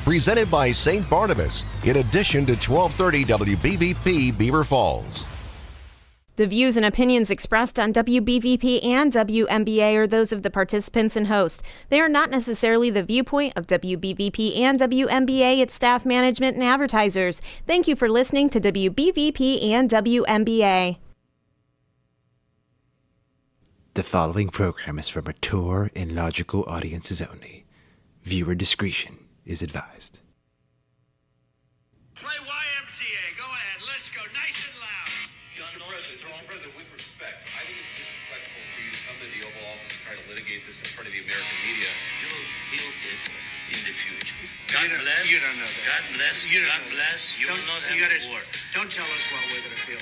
Presented by St. Barnabas, in addition to 1230 WBVP Beaver Falls. The views and opinions expressed on WBVP and WMBA are those of the participants and host. They are not necessarily the viewpoint of WBVP and WMBA, its staff, management, and advertisers. Thank you for listening to WBVP and WMBA. The following program is for mature and logical audiences only. Viewer discretion is advised. Play YMCA. Go ahead. Let's go. Nice and loud. Mr. President, with respect, I think it's disrespectful for you to come to the Oval Office and try to litigate this in front of the American media. You'll feel it in the future. God bless. You don't know that. God bless. God bless. You will not have a war. Don't tell us what we're going to feel.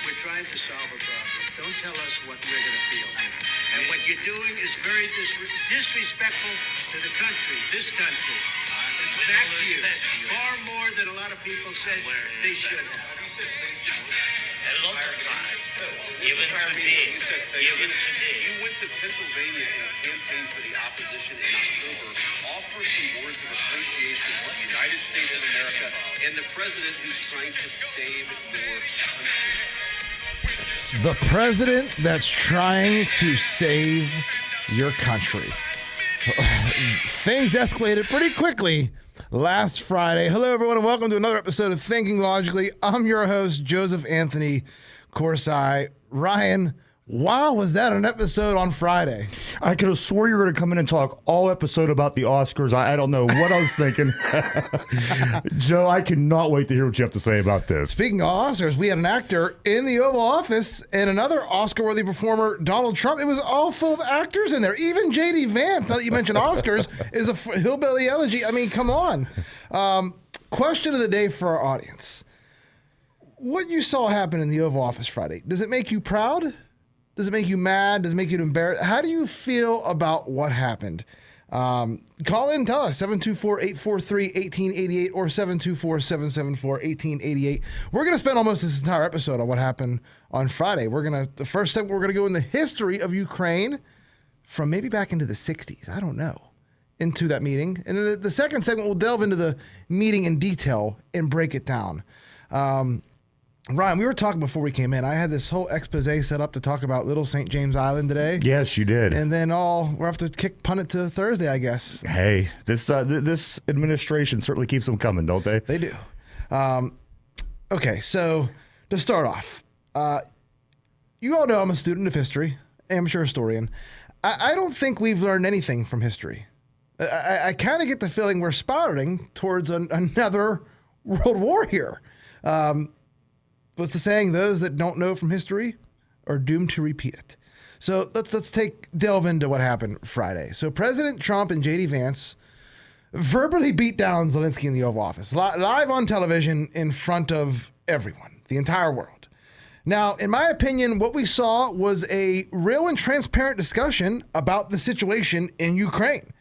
We're trying to solve a problem. Don't tell us what we're going to feel. And what you're doing is very disrespectful to the country, this country. It's back to you. Far more than a lot of people said they should have. A lot of times, even today. You went to Pennsylvania and campaigned for the opposition in October. Offer some words of appreciation for the United States of America and the president who's trying to save your country. The president that's trying to save your country. Things escalated pretty quickly last Friday. Hello, everyone, and welcome to another episode of Thinking Logically. I'm your host, Joseph Anthony Corsai. Ryan, wow, was that an episode on Friday? I could have swore you were going to come in and talk all episode about the Oscars. I don't know what I was thinking. Joe, I cannot wait to hear what you have to say about this. Speaking of Oscars, we had an actor in the Oval Office and another Oscar-worthy performer, Donald Trump. It was all full of actors in there. Even J.D. Vance, now that you mentioned Oscars, is a hillbilly elegy. I mean, come on. Question of the day for our audience. What you saw happen in the Oval Office Friday, does it make you proud? Does it make you mad? Does it make you embarrassed? How do you feel about what happened? Call in and tell us, 724-843-1888 or 724-774-1888. We're going to spend almost this entire episode on what happened on Friday. The first segment, we're going to go in the history of Ukraine from maybe back into the 60s, I don't know, into that meeting. And then the second segment, we'll delve into the meeting in detail and break it down. Ryan, we were talking before we came in. I had this whole expose set up to talk about Little St. James Island today. Yes, you did. And then we'll have to punt it to Thursday, I guess. Hey, this administration certainly keeps them coming, don't they? They do. Okay, so to start off, you all know I'm a student of history, amateur historian. I don't think we've learned anything from history. I kind of get the feeling we're spiraling towards another world war here. What's the saying? Those that don't know from history are doomed to repeat it. So let's delve into what happened Friday. So President Trump and J.D. Vance verbally beat down Zelensky in the Oval Office, live on television in front of everyone, the entire world. Now, in my opinion, what we saw was a real and transparent discussion about the situation in Ukraine.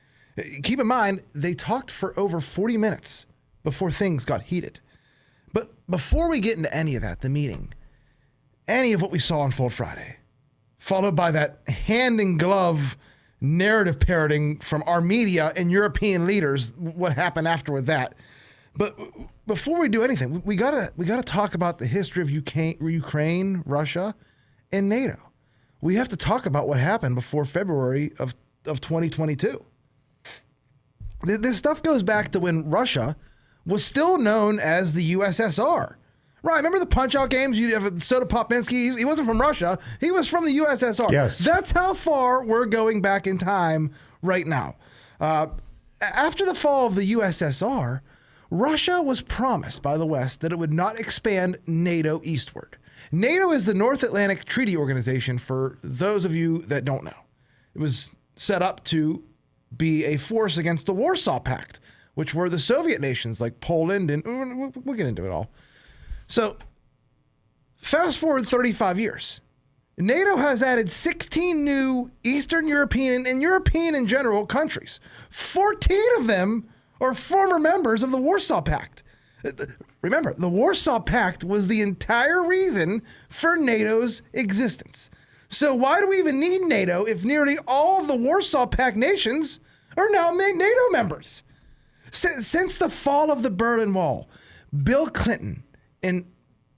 Keep in mind, they talked for over 40 minutes before things got heated. But before we get into any of that, the meeting, any of what we saw unfold Friday, followed by that hand in glove narrative parroting from our media and European leaders, what happened after with that. But before we do anything, we gotta talk about the history of Ukraine, Russia, and NATO. We have to talk about what happened before February of 2022. This stuff goes back to when Russia was still known as the USSR. Right, remember the Punch-Out games? You have Soda Popinski. He wasn't from Russia. He was from the USSR. Yes. That's how far we're going back in time right now. After the fall of the USSR, Russia was promised by the West that it would not expand NATO eastward. NATO is the North Atlantic Treaty Organization, for those of you that don't know. It was set up to be a force against the Warsaw Pact, which were the Soviet nations like Poland, and we'll get into it all. So fast forward 35 years. NATO has added 16 new Eastern European and European in general countries. 14 of them are former members of the Warsaw Pact. Remember, the Warsaw Pact was the entire reason for NATO's existence. So why do we even need NATO if nearly all of the Warsaw Pact nations are now NATO members? Since the fall of the Berlin Wall, Bill Clinton and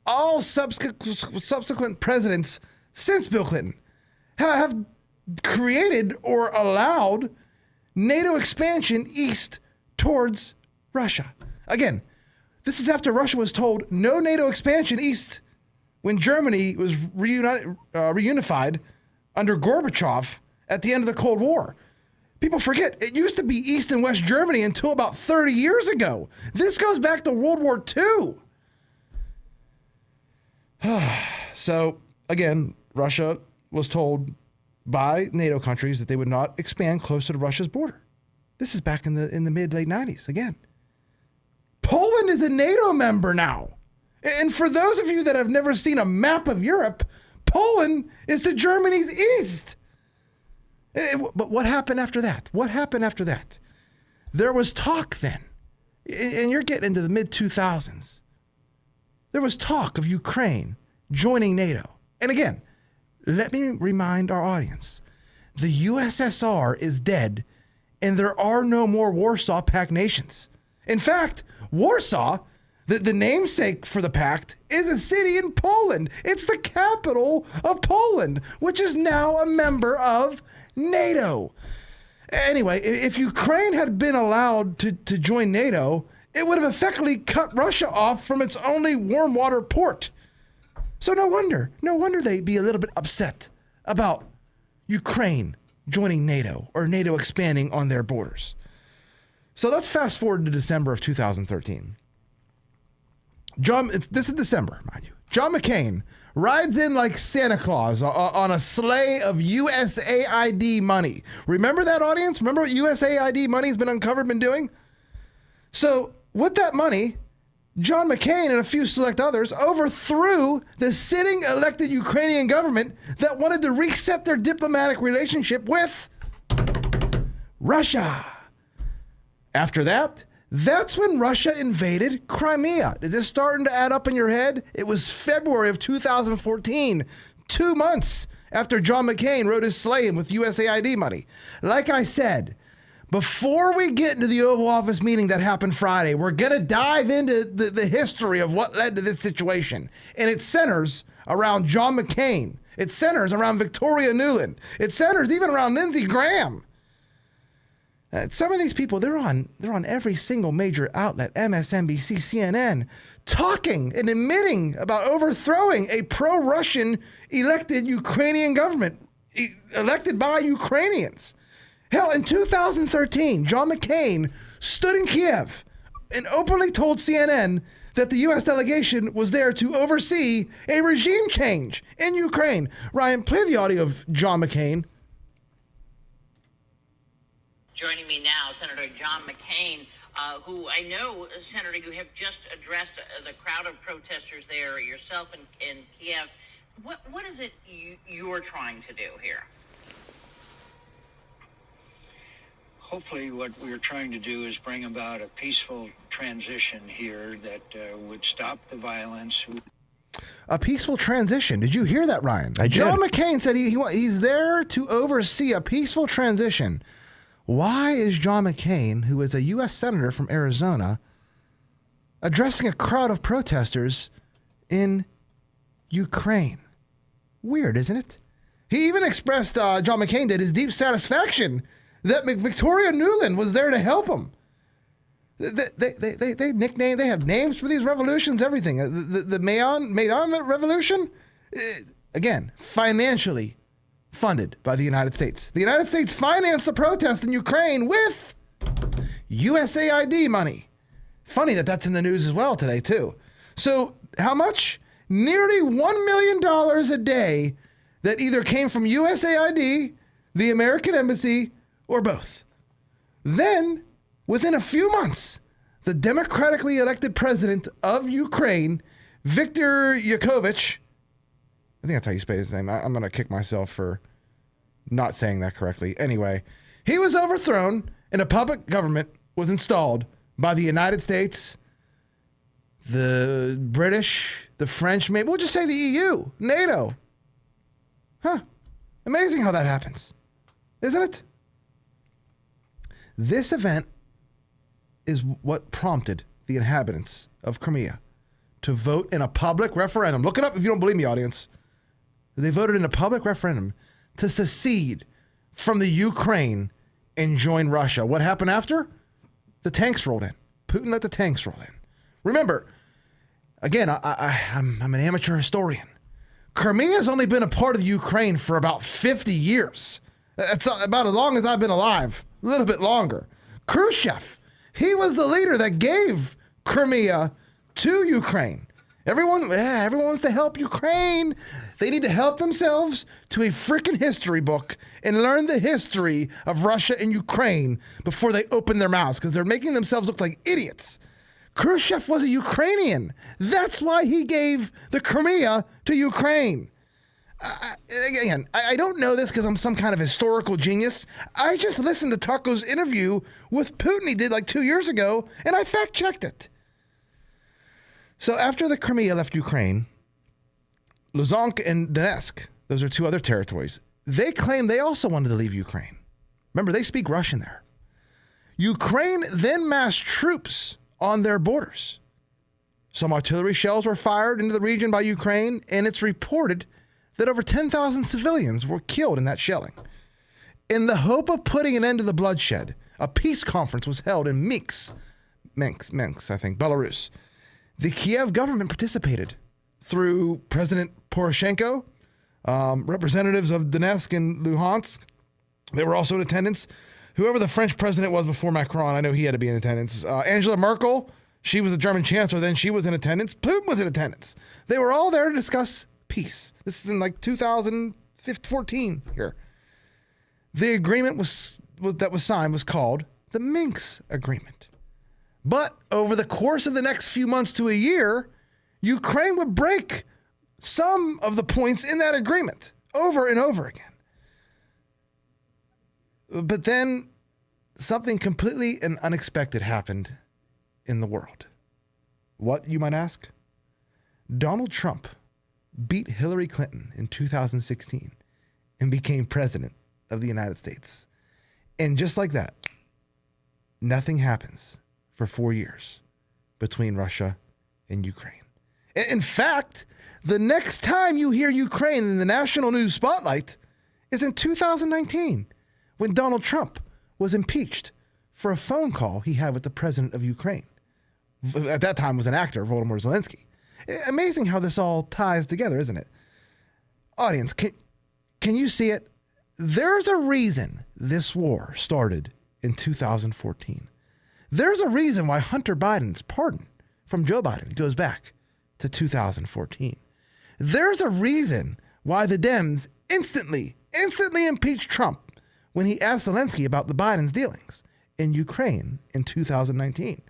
all subsequent presidents since Bill Clinton have created or allowed NATO expansion east towards Russia. Again, this is after Russia was told no NATO expansion east when Germany was reunified under Gorbachev at the end of the Cold War. People forget, it used to be East and West Germany until about 30 years ago. This goes back to World War II. So, again, Russia was told by NATO countries that they would not expand closer to Russia's border. This is back in the mid-late 90s, again. Poland is a NATO member now. And for those of you that have never seen a map of Europe, Poland is to Germany's east. But what happened after that? What happened after that? There was talk then, and you're getting into the mid-2000s. There was talk of Ukraine joining NATO. And again, let me remind our audience, the USSR is dead, and there are no more Warsaw Pact nations. In fact, Warsaw, the namesake for the pact, is a city in Poland. It's the capital of Poland, which is now a member of NATO. Anyway, if Ukraine had been allowed to join NATO, it would have effectively cut Russia off from its only warm water port. So no wonder they'd be a little bit upset about Ukraine joining NATO or NATO expanding on their borders. So let's fast forward to December of 2013. This is December, mind you. John McCain rides in like Santa Claus on a sleigh of USAID money. Remember that, audience? Remember what USAID money's been uncovered, been doing? So with that money, John McCain and a few select others overthrew the sitting elected Ukrainian government that wanted to reset their diplomatic relationship with Russia. After that, that's when Russia invaded Crimea. Is this starting to add up in your head? It was February of 2014, 2 months after John McCain rode his sleigh in with USAID money. Like I said, before we get into the Oval Office meeting that happened Friday, we're going to dive into the history of what led to this situation. And it centers around John McCain. It centers around Victoria Nuland. It centers even around Lindsey Graham. Some of these people, they're on every single major outlet, MSNBC, CNN, talking and admitting about overthrowing a pro-Russian elected Ukrainian government, elected by Ukrainians. Hell, in 2013, John McCain stood in Kiev and openly told CNN that the U.S. delegation was there to oversee a regime change in Ukraine. Ryan, play the audio of John McCain. Joining me now, Senator John McCain, who I know, Senator, you have just addressed the crowd of protesters there, yourself in Kiev. What is it you're trying to do here? Hopefully what we're trying to do is bring about a peaceful transition here that would stop the violence. A peaceful transition. Did you hear that, Ryan? I did. John McCain said he's there to oversee a peaceful transition. Why is John McCain, who is a U.S. Senator from Arizona, addressing a crowd of protesters in Ukraine? Weird, isn't it? He even expressed, John McCain did, his deep satisfaction that Victoria Nuland was there to help him. They have names for these revolutions, everything. The Maidan Revolution, again, financially funded by the United States. The United States financed the protest in Ukraine with USAID money. Funny that that's in the news as well today, too. So how much? Nearly $1 million a day that either came from USAID, the American Embassy, or both. Then, within a few months, the democratically elected president of Ukraine, Viktor Yanukovych, I think that's how you say his name. I'm going to kick myself for not saying that correctly. Anyway, he was overthrown and a public government was installed by the United States, the British, the French, maybe we'll just say the EU, NATO. Huh. Amazing how that happens, isn't it? This event is what prompted the inhabitants of Crimea to vote in a public referendum. Look it up if you don't believe me, audience. They voted in a public referendum to secede from the Ukraine and join Russia. What happened after? The tanks rolled in. Putin let the tanks roll in. Remember, again, I'm an amateur historian. Crimea has only been a part of Ukraine for about 50 years. That's about as long as I've been alive, a little bit longer. Khrushchev, he was the leader that gave Crimea to Ukraine. Everyone wants to help Ukraine. They need to help themselves to a freaking history book and learn the history of Russia and Ukraine before they open their mouths, because they're making themselves look like idiots. Khrushchev was a Ukrainian. That's why he gave the Crimea to Ukraine. I don't know this because I'm some kind of historical genius. I just listened to Taco's interview with Putin he did like 2 years ago, and I fact-checked it. So after the Crimea left Ukraine, Luhansk and Donetsk, those are two other territories, they claimed they also wanted to leave Ukraine. Remember, they speak Russian there. Ukraine then massed troops on their borders. Some artillery shells were fired into the region by Ukraine, and it's reported that over 10,000 civilians were killed in that shelling. In the hope of putting an end to the bloodshed, a peace conference was held in Minsk, Belarus. The Kiev government participated through President Poroshenko, representatives of Donetsk and Luhansk. They were also in attendance. Whoever the French president was before Macron, I know he had to be in attendance. Angela Merkel, she was the German chancellor then, she was in attendance. Putin was in attendance. They were all there to discuss peace. This is in like 2014 here. The agreement that was signed was called the Minsk Agreement. But over the course of the next few months to a year, Ukraine would break some of the points in that agreement over and over again. But then something completely and unexpected happened in the world. What, you might ask? Donald Trump beat Hillary Clinton in 2016 and became president of the United States. And just like that, nothing happens for 4 years between Russia and Ukraine. In fact, the next time you hear Ukraine in the national news spotlight is in 2019, when Donald Trump was impeached for a phone call he had with the president of Ukraine. At that time was an actor, Volodymyr Zelensky. Amazing how this all ties together, isn't it? Audience, can you see it? There's a reason this war started in 2014. There's a reason why Hunter Biden's pardon from Joe Biden goes back to 2014. There's a reason why the Dems instantly impeached Trump when he asked Zelensky about the Biden's dealings in Ukraine in 2019.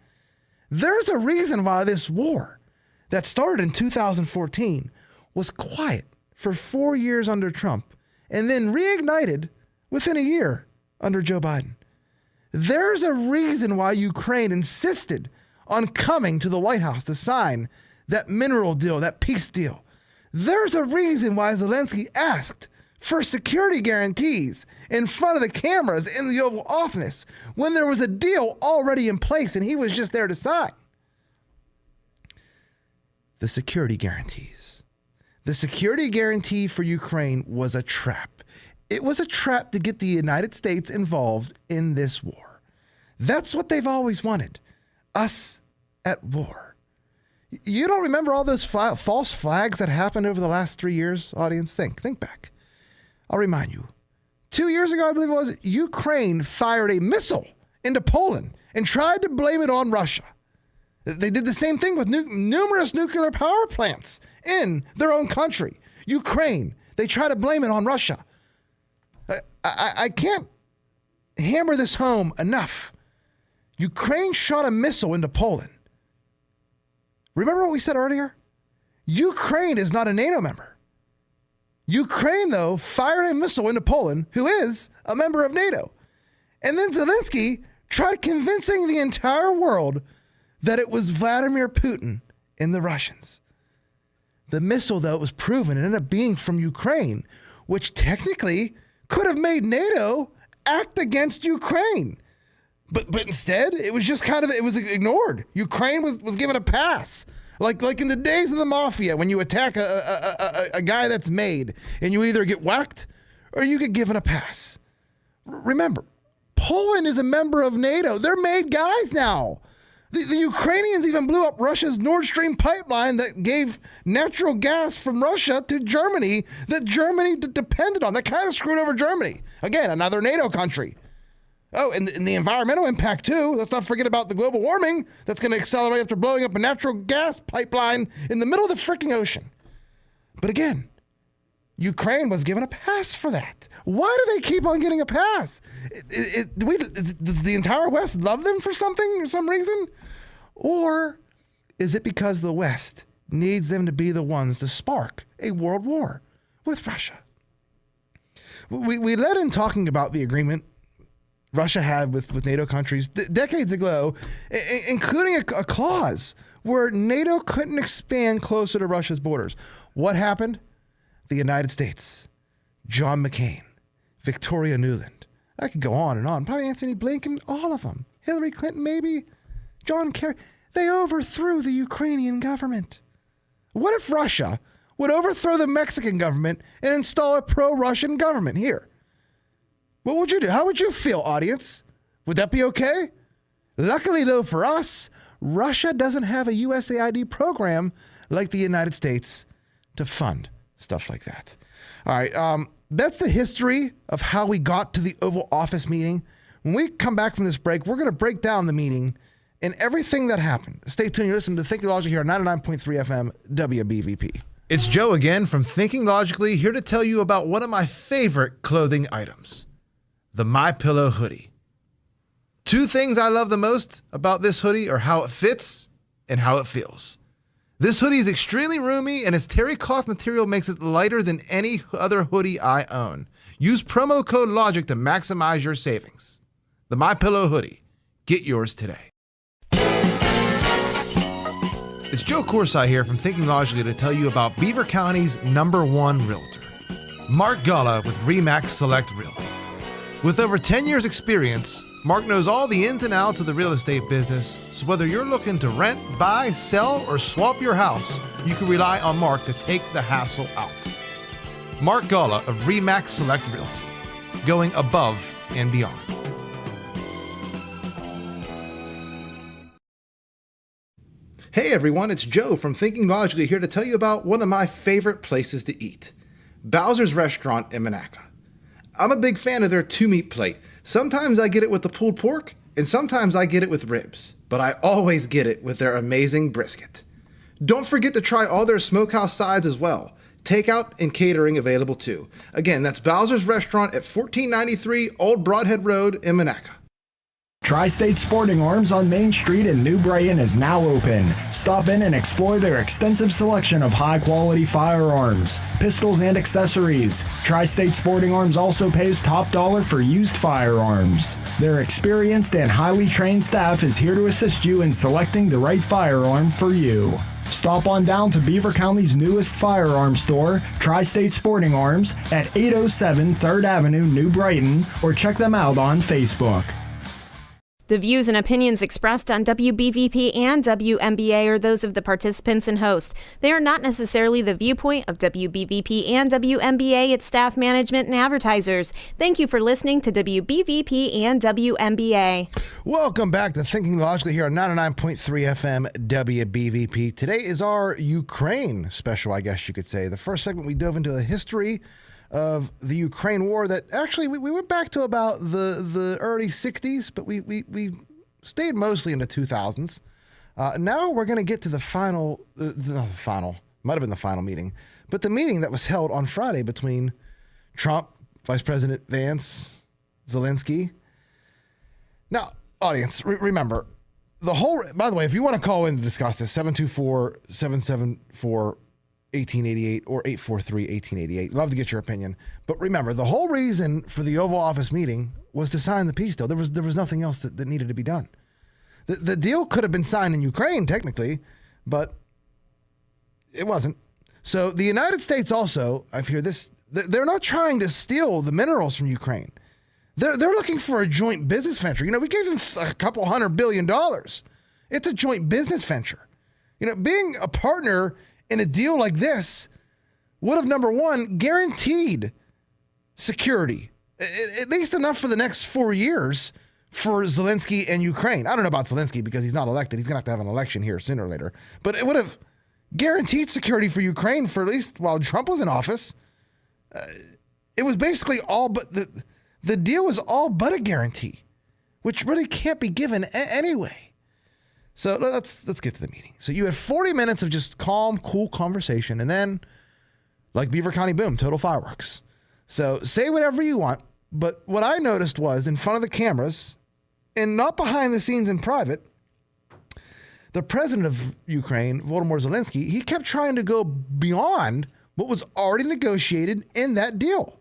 There's a reason why this war that started in 2014 was quiet for 4 years under Trump and then reignited within a year under Joe Biden. There's a reason why Ukraine insisted on coming to the White House to sign that mineral deal, that peace deal. There's a reason why Zelensky asked for security guarantees in front of the cameras in the Oval Office when there was a deal already in place and he was just there to sign. The security guarantees. The security guarantee for Ukraine was a trap. It was a trap to get the United States involved in this war. That's what they've always wanted. Us at war. You don't remember all those false flags that happened over the last 3 years, audience? Think back. I'll remind you. 2 years ago, I believe it was, Ukraine fired a missile into Poland and tried to blame it on Russia. They did the same thing with numerous nuclear power plants in their own country. Ukraine, they try to blame it on Russia. I can't hammer this home enough. Ukraine shot a missile into Poland. Remember what we said earlier? Ukraine is not a NATO member. Ukraine, though, fired a missile into Poland, who is a member of NATO. And then Zelensky tried convincing the entire world that it was Vladimir Putin and the Russians. The missile, though, was proven and ended up being from Ukraine, which technically could have made NATO act against Ukraine. But instead, it was just it was ignored. Ukraine was given a pass. Like in the days of the mafia, when you attack a guy that's made, and you either get whacked or you get given a pass. Remember, Poland is a member of NATO. They're made guys now. The Ukrainians even blew up Russia's Nord Stream pipeline that gave natural gas from Russia to Germany that Germany depended on. That kind of screwed over Germany. Again, another NATO country. Oh, and the environmental impact, too. Let's not forget about the global warming that's going to accelerate after blowing up a natural gas pipeline in the middle of the freaking ocean. But again, Ukraine was given a pass for that. Why do they keep on getting a pass? Does the entire West love them for something, or some reason? Or is it because the West needs them to be the ones to spark a world war with Russia? We led in talking about the agreement Russia had with NATO countries decades ago, including a clause where NATO couldn't expand closer to Russia's borders. What happened? The United States, John McCain, Victoria Nuland. I could go on and on. Probably Anthony Blinken, all of them. Hillary Clinton, maybe. John Kerry. They overthrew the Ukrainian government. What if Russia would overthrow the Mexican government and install a pro-Russian government here? What would you do? How would you feel, audience? Would that be okay? Luckily, though, for us, Russia doesn't have a USAID program like the United States to fund stuff like that. All right, that's the history of how we got to the Oval Office meeting. When we come back from this break, we're going to break down the meeting and everything that happened. Stay tuned. You're listening to Thinking Logically here on 99.3 FM WBVP. It's Joe again from Thinking Logically, here to tell you about one of my favorite clothing items, the MyPillow hoodie. Two things I love the most about this hoodie are how it fits and how it feels. This hoodie is extremely roomy, and its terry cloth material makes it lighter than any other hoodie I own. Use promo code LOGIC to maximize your savings. The MyPillow hoodie. Get yours today. It's Joe Corsi here from Thinking Logically to tell you about Beaver County's #1 realtor, Mark Galla with RE/MAX Select Realty. With over 10 years experience, Mark knows all the ins and outs of the real estate business, so whether you're looking to rent, buy, sell, or swap your house, you can rely on Mark to take the hassle out. Mark Galla of RE/MAX Select Realty, going above and beyond. Hey everyone, it's Joe from Thinking Logically here to tell you about one of my favorite places to eat, Bowser's Restaurant in Monaca. I'm a big fan of their 2-meat plate. Sometimes I get it with the pulled pork, and sometimes I get it with ribs, but I always get it with their amazing brisket. Don't forget to try all their smokehouse sides as well. Takeout and catering available too. Again, that's Bowser's Restaurant at 1493 Old Broadhead Road in Monaca. Tri-State Sporting Arms on Main Street in New Brighton is now open. Stop in and explore their extensive selection of high-quality firearms, pistols, and accessories. Tri-State Sporting Arms also pays top dollar for used firearms. Their experienced and highly trained staff is here to assist you in selecting the right firearm for you. Stop on down to Beaver County's newest firearm store, Tri-State Sporting Arms, at 807 3rd Avenue, New Brighton, or check them out on Facebook. The views and opinions expressed on WBVP and WMBA are those of the participants and host. They are not necessarily the viewpoint of WBVP and WMBA, its staff, management, and advertisers. Thank you for listening to WBVP and WMBA. Welcome back to Thinking Logically here on 99.3 FM WBVP. Today is our Ukraine special, I guess you could say. The first segment, we dove into the history of the Ukraine war that actually we went back to about the early 60s, but we stayed mostly in the 2000s. Now we're going to get to the final, might have been the final meeting, but the meeting that was held on Friday between Trump, Vice President Vance, Zelensky. Now, audience, remember, by the way, if you want to call in to discuss this, 724-774 1888 or 843-1888. Love to get your opinion. But remember, the whole reason for the Oval Office meeting was to sign the peace deal. There was nothing else that needed to be done. The deal could have been signed in Ukraine, technically, but it wasn't. So the United States also, I've heard this, they're not trying to steal the minerals from Ukraine. They're looking for a joint business venture. We gave them a couple $100 billion. It's a joint business venture. Being a partner in a deal like this would have, number one, guaranteed security, at least enough for the next 4 years for Zelensky and Ukraine. I don't know about Zelensky because he's not elected. He's going to have an election here sooner or later. But it would have guaranteed security for Ukraine for at least while Trump was in office. It was basically all but the deal was all but a guarantee, which really can't be given anyway. So let's get to the meeting. So you had 40 minutes of just calm, cool conversation, and then, like Beaver County Boom, total fireworks. So say whatever you want, but what I noticed was in front of the cameras, and not behind the scenes in private, the president of Ukraine, Volodymyr Zelensky, he kept trying to go beyond what was already negotiated in that deal.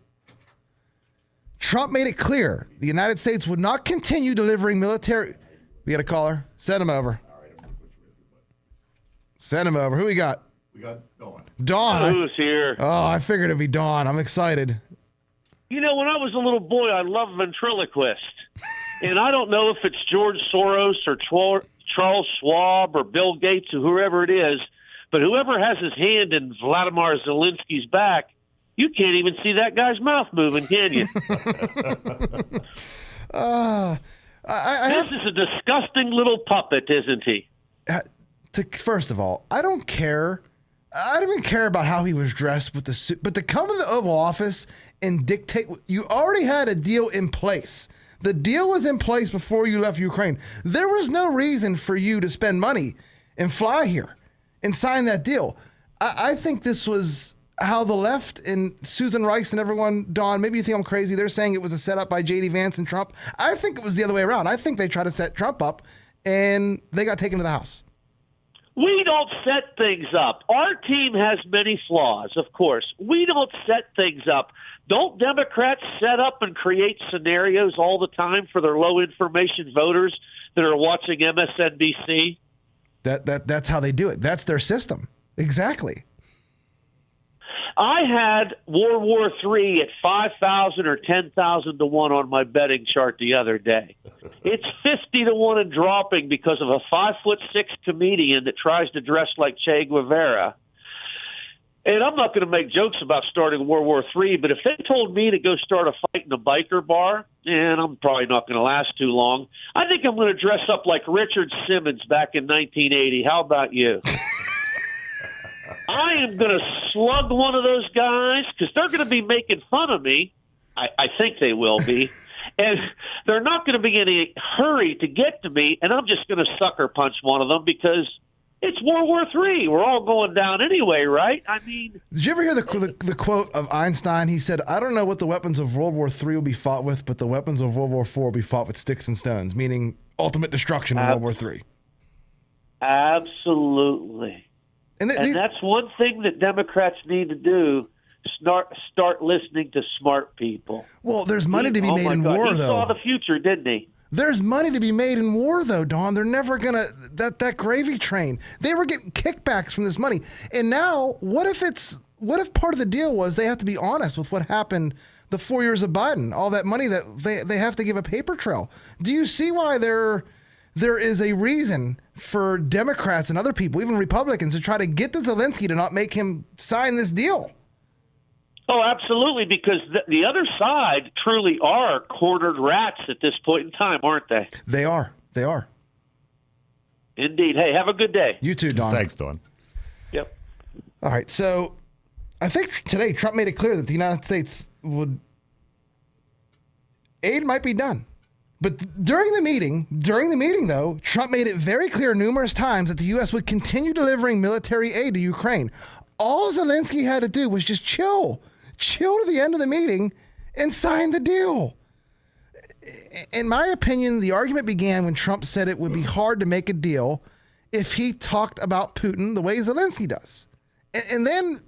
Trump made it clear the United States would not continue delivering military. We got a caller. Send him over. Send him over. Who we got? We got Dawn. Dawn. Who's here? Oh, I figured it'd be Dawn. I'm excited. When I was a little boy, I loved ventriloquist. And I don't know if it's George Soros or Charles Schwab or Bill Gates or whoever it is, but whoever has his hand in Vladimir Zelensky's back, you can't even see that guy's mouth moving, can you? This is a disgusting little puppet, isn't he? First of all, I don't care. I don't even care about how he was dressed with the suit, but to come in the Oval Office and dictate, you already had a deal in place. The deal was in place before you left Ukraine. There was no reason for you to spend money and fly here and sign that deal. I think this was how the left and Susan Rice and everyone, Dawn, maybe you think I'm crazy. They're saying it was a setup by J.D. Vance and Trump. I think it was the other way around. I think they tried to set Trump up and they got taken to the House. We don't set things up. Our team has many flaws, of course. We don't set things up. Don't Democrats set up and create scenarios all the time for their low information voters that are watching MSNBC? That's how they do it. That's their system. Exactly. I had World War III at 5,000 or 10,000 to 1 on my betting chart the other day. It's 50 to 1 and dropping because of a 5'6" comedian that tries to dress like Che Guevara. And I'm not going to make jokes about starting World War III, but if they told me to go start a fight in a biker bar, and I'm probably not going to last too long, I think I'm going to dress up like Richard Simmons back in 1980. How about you? I am going to slug one of those guys because they're going to be making fun of me. I think they will be. And they're not going to be in any hurry to get to me, and I'm just going to sucker punch one of them because it's World War III. We're all going down anyway, right? I mean... Did you ever hear the quote of Einstein? He said, I don't know what the weapons of World War III will be fought with, but the weapons of World War IV will be fought with sticks and stones, meaning ultimate destruction in World War III. Absolutely. And that's one thing that Democrats need to do, start listening to smart people. Well, there's money to be made in war, though. He saw the future, didn't he? There's money to be made in war, though, Dawn. They're never going to... That gravy train, they were getting kickbacks from this money. And now, what if part of the deal was they have to be honest with what happened the 4 years of Biden, all that money that they have to give a paper trail? Do you see why there is a reason for Democrats and other people, even Republicans, to try to get the Zelensky to not make him sign this deal? Oh, absolutely, because the other side truly are cornered rats at this point in time, aren't they? They are. They are. Indeed. Hey, have a good day. You too, Don. Thanks, Don. Yep. All right, so I think today Trump made it clear that the United States aid might be done. But during the meeting, though, Trump made it very clear numerous times that the U.S. would continue delivering military aid to Ukraine. All Zelensky had to do was just chill to the end of the meeting and sign the deal. In my opinion, the argument began when Trump said it would be hard to make a deal if he talked about Putin the way Zelensky does. And then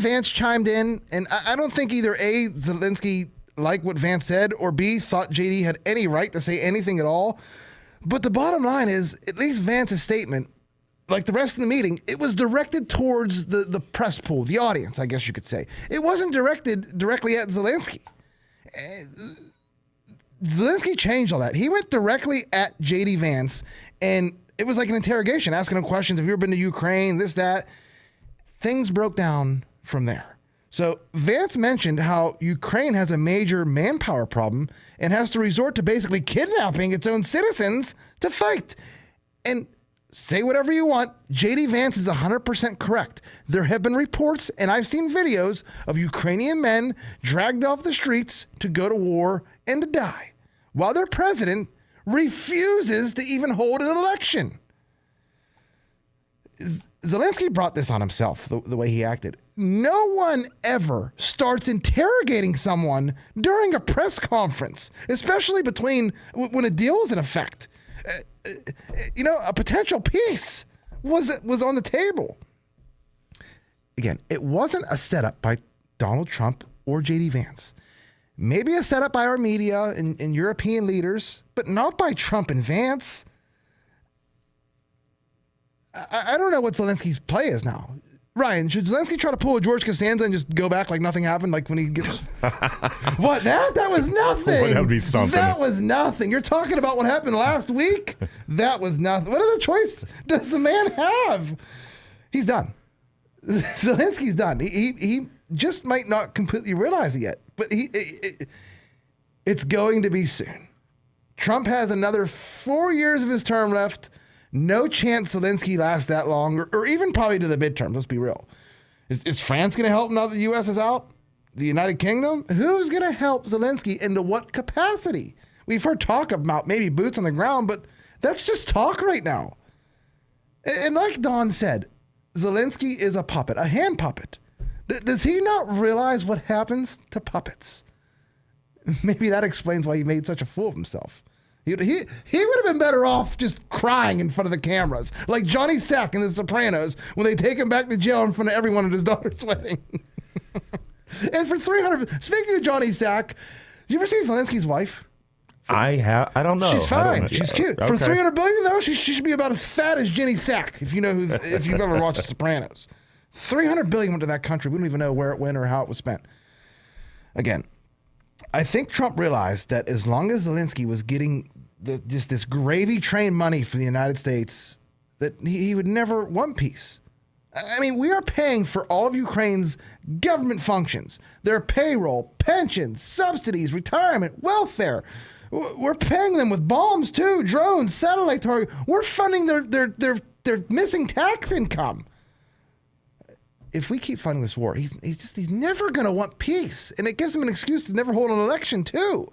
Vance chimed in, and I don't think either A, Zelensky liked what Vance said, or B, thought JD had any right to say anything at all. But the bottom line is, at least Vance's statement, like the rest of the meeting, it was directed towards the press pool, the audience, I guess you could say. It wasn't directed directly at Zelensky. Zelensky changed all that. He went directly at J.D. Vance, and it was like an interrogation, asking him questions. Have you ever been to Ukraine? This, that. Things broke down from there. So Vance mentioned how Ukraine has a major manpower problem and has to resort to basically kidnapping its own citizens to fight. And say whatever you want, J.D. Vance is 100% correct. There have been reports, and I've seen videos of Ukrainian men dragged off the streets to go to war and to die, while their president refuses to even hold an election. Zelensky brought this on himself, the way he acted. No one ever starts interrogating someone during a press conference, especially when a deal is in effect. A potential peace was on the table. Again, it wasn't a setup by Donald Trump or J.D. Vance. Maybe a setup by our media and European leaders, but not by Trump and Vance. I don't know what Zelensky's play is now. Ryan, should Zelensky try to pull a George Costanza and just go back like nothing happened? Like when he gets... What? That was nothing. Well, that would be something. That was nothing. You're talking about what happened last week? That was nothing. What other choice does the man have? He's done. Zelensky's done. He just might not completely realize it yet, but it's going to be soon. Trump has another 4 years of his term left. No chance Zelensky lasts that long, or even probably to the midterm. Let's be real. Is France going to help now that the U.S. is out? The United Kingdom? Who's going to help Zelensky, and to what capacity? We've heard talk about maybe boots on the ground, but that's just talk right now. And like Don said, Zelensky is a puppet, a hand puppet. Does he not realize what happens to puppets? Maybe that explains why he made such a fool of himself. He would have been better off just crying in front of the cameras, like Johnny Sack in The Sopranos when they take him back to jail in front of everyone at his daughter's wedding. And for $300, speaking of Johnny Sack, you ever see Zelensky's wife? I don't know. She's fine. She's cute. Okay. For $300 billion though, she should be about as fat as Jenny Sack. If you've ever watched The Sopranos, $300 billion went to that country. We don't even know where it went or how it was spent. Again, I think Trump realized that as long as Zelensky was getting just this gravy train money from the United States, that he would never want peace. I mean, we are paying for all of Ukraine's government functions, their payroll, pensions, subsidies, retirement, welfare. We're paying them with bombs too, drones, satellite targets. We're funding their missing tax income. If we keep funding this war, he's never going to want peace. And it gives him an excuse to never hold an election, too.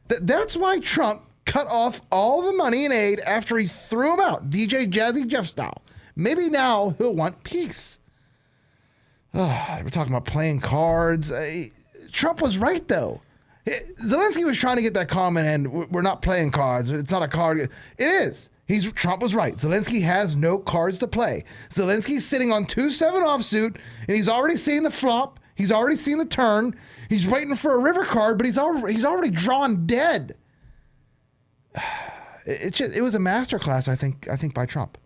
That's why Trump cut off all the money and aid after he threw him out, DJ Jazzy Jeff style. Maybe now he'll want peace. We're talking about playing cards. Trump was right, though. Zelensky was trying to get that comment, and we're not playing cards. It's not a card. It is. Trump was right. Zelensky has no cards to play. Zelensky's sitting on 2-7 offsuit, and he's already seen the flop. He's already seen the turn. He's waiting for a river card, but he's already drawn dead. It was a masterclass, I think, by Trump.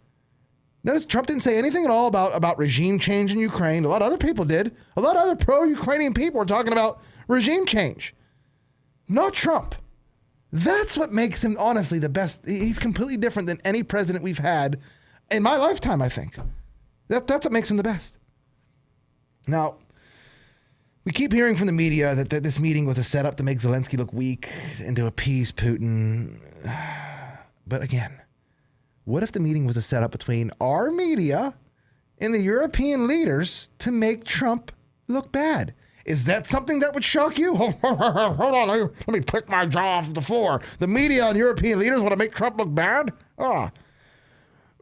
Notice Trump didn't say anything at all about regime change in Ukraine. A lot of other people did. A lot of other pro-Ukrainian people were talking about regime change. Not Trump. That's what makes him, honestly, the best. He's completely different than any president we've had in my lifetime, I think. That's what makes him the best. Now, we keep hearing from the media that this meeting was a setup to make Zelensky look weak and to appease Putin. But again, what if the meeting was a setup between our media and the European leaders to make Trump look bad? Is that something that would shock you? Hold on, let me pick my jaw off the floor. The media and European leaders want to make Trump look bad?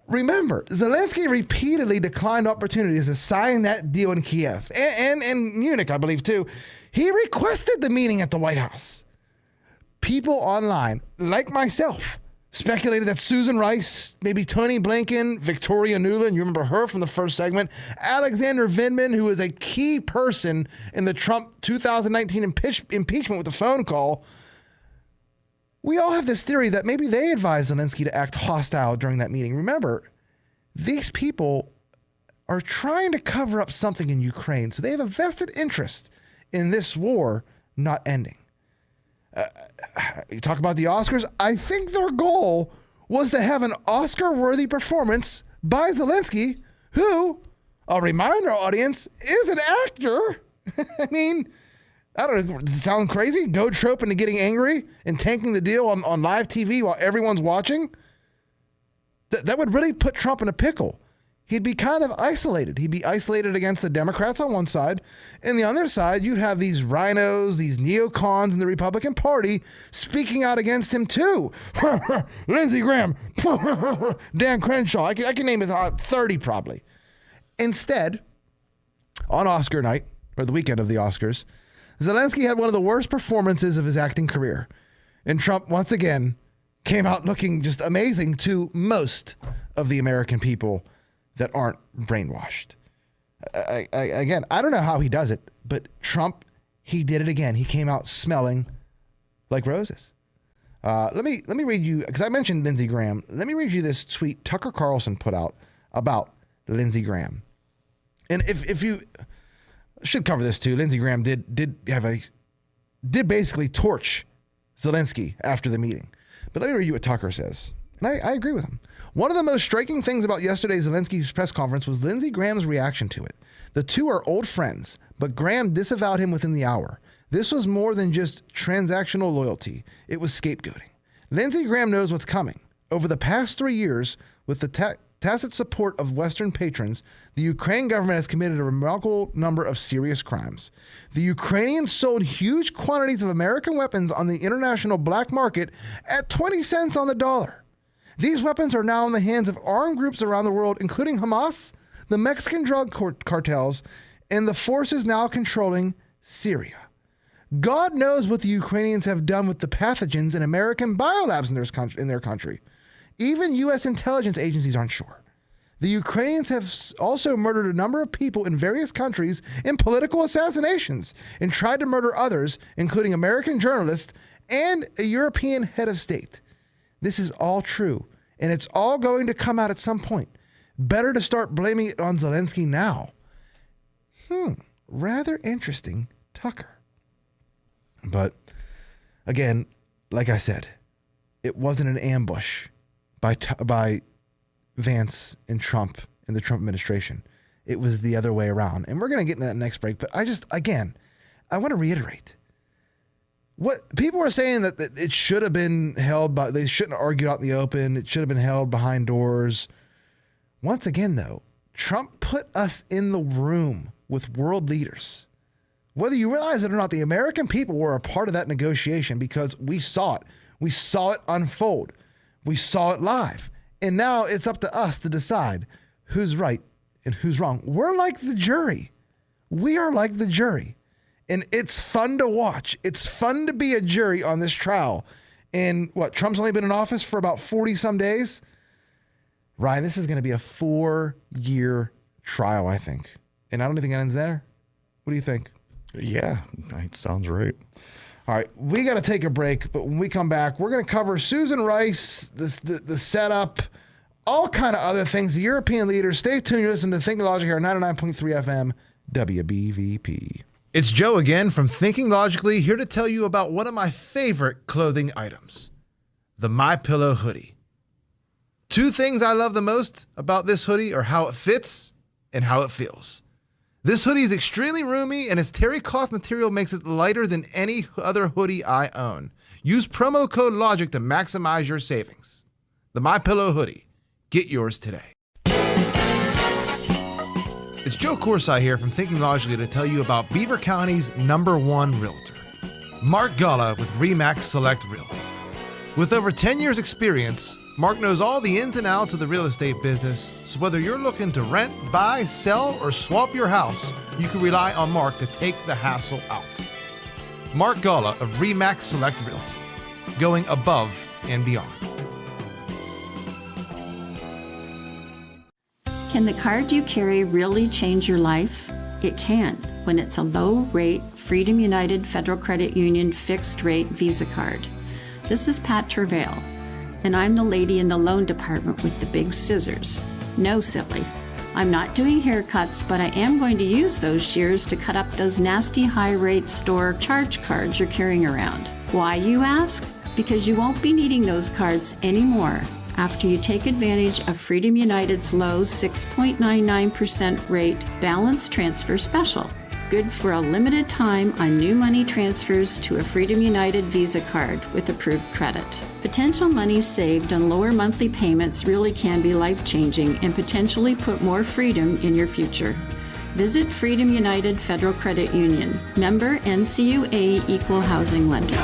Remember, Zelensky repeatedly declined opportunities to sign that deal in Kiev and Munich, I believe, too. He requested the meeting at the White House. People online, like myself, speculated that Susan Rice, maybe Tony Blinken, Victoria Nuland, you remember her from the first segment, Alexander Vindman, who is a key person in the Trump 2019 impeachment with the phone call. We all have this theory that maybe they advised Zelensky to act hostile during that meeting. Remember, these people are trying to cover up something in Ukraine, so they have a vested interest in this war not ending. You talk about the Oscars. I think their goal was to have an Oscar-worthy performance by Zelensky, who, I'll remind our audience, is an actor. I mean, I don't know, does it sound crazy? Go trope into getting angry and tanking the deal on live TV while everyone's watching? That would really put Trump in a pickle. He'd be kind of isolated. He'd be isolated against the Democrats on one side. And the other side, you'd have these rhinos, these neocons in the Republican Party speaking out against him too. Lindsey Graham, Dan Crenshaw. I can name it 30 probably. Instead, on Oscar night, or the weekend of the Oscars, Zelensky had one of the worst performances of his acting career. And Trump, once again, came out looking just amazing to most of the American people that aren't brainwashed. Again, I don't know how he does it, but Trump, he did it again. He came out smelling like roses. Let me read you, because I mentioned Lindsey Graham. Let me read you this tweet Tucker Carlson put out about Lindsey Graham. And if you should cover this too, Lindsey Graham did basically torch Zelensky after the meeting. But let me read you what Tucker says. And I agree with him. One of the most striking things about yesterday's Zelensky's press conference was Lindsey Graham's reaction to it. The two are old friends, but Graham disavowed him within the hour. This was more than just transactional loyalty. It was scapegoating. Lindsey Graham knows what's coming. Over the past 3 years, with the tacit support of Western patrons, the Ukraine government has committed a remarkable number of serious crimes. The Ukrainians sold huge quantities of American weapons on the international black market at 20 cents on the dollar. These weapons are now in the hands of armed groups around the world, including Hamas, the Mexican drug cartels, and the forces now controlling Syria. God knows what the Ukrainians have done with the pathogens in American biolabs in their country. Even U.S. intelligence agencies aren't sure. The Ukrainians have also murdered a number of people in various countries in political assassinations and tried to murder others, including American journalists and a European head of state. This is all true, and it's all going to come out at some point. Better to start blaming it on Zelensky now. Rather interesting, Tucker. But again, like I said, it wasn't an ambush by Vance and Trump and the Trump administration. It was the other way around. And we're going to get into that next break. But I want to reiterate. What people are saying that it should have been held by, they shouldn't have argued out in the open. It should have been held behind doors. Once again, though, Trump put us in the room with world leaders. Whether you realize it or not, the American people were a part of that negotiation because we saw it. We saw it unfold. We saw it live. And now it's up to us to decide who's right and who's wrong. We're like the jury. We are like the jury. And it's fun to watch. It's fun to be a jury on this trial. And Trump's only been in office for about 40 some days. Ryan, this is going to be a 4-year trial, I think. And I don't think it ends there. What do you think? Yeah, it sounds right. All right, we got to take a break, but when we come back, we're going to cover Susan Rice, the setup, all kind of other things, the European leaders. Stay tuned. You're listening to Thinking Logic here on 99.3 FM, WBVP. It's Joe again from Thinking Logically, here to tell you about one of my favorite clothing items, the MyPillow hoodie. 2 things I love the most about this hoodie are how it fits and how it feels. This hoodie is extremely roomy, and its terry cloth material makes it lighter than any other hoodie I own. Use promo code LOGIC to maximize your savings. The MyPillow hoodie. Get yours today. It's Joe Corsi here from Thinking Logically to tell you about Beaver County's #1 realtor, Mark Galla with RE/MAX Select Realty. With over 10 years experience, Mark knows all the ins and outs of the real estate business, so whether you're looking to rent, buy, sell, or swap your house, you can rely on Mark to take the hassle out. Mark Galla of RE/MAX Select Realty, going above and beyond. Can the card you carry really change your life? It can when it's a low-rate Freedom United Federal Credit Union fixed-rate Visa card. This is Pat Tervail, and I'm the lady in the loan department with the big scissors. No, silly. I'm not doing haircuts, but I am going to use those shears to cut up those nasty high-rate store charge cards you're carrying around. Why, you ask? Because you won't be needing those cards anymore after you take advantage of Freedom United's low 6.99% rate balance transfer special. Good for a limited time on new money transfers to a Freedom United Visa card with approved credit. Potential money saved on lower monthly payments really can be life-changing and potentially put more freedom in your future. Visit Freedom United Federal Credit Union. Member NCUA Equal Housing Lender.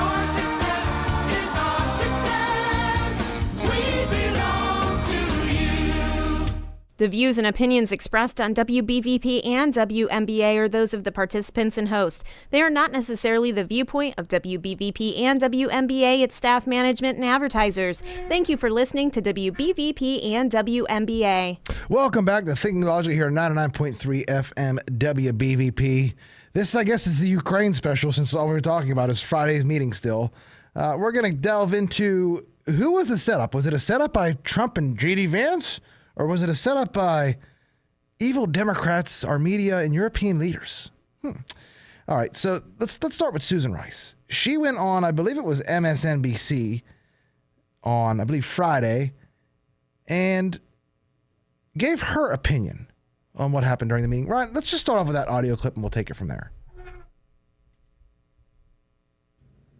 The views and opinions expressed on WBVP and WMBA are those of the participants and host. They are not necessarily the viewpoint of WBVP and WMBA, its staff, management, and advertisers. Thank you for listening to WBVP and WMBA. Welcome back to Thinking Logically here at 99.3 FM WBVP. This, I guess, is the Ukraine special since all we were talking about is Friday's meeting still. We're going to delve into who was the setup. Was it a setup by Trump and J.D. Vance? Or was it a setup by evil Democrats, our media, and European leaders? All right, so let's start with Susan Rice. She went on, I believe it was MSNBC on, I believe, Friday, and gave her opinion on what happened during the meeting. Ryan, let's just start off with that audio clip, and we'll take it from there.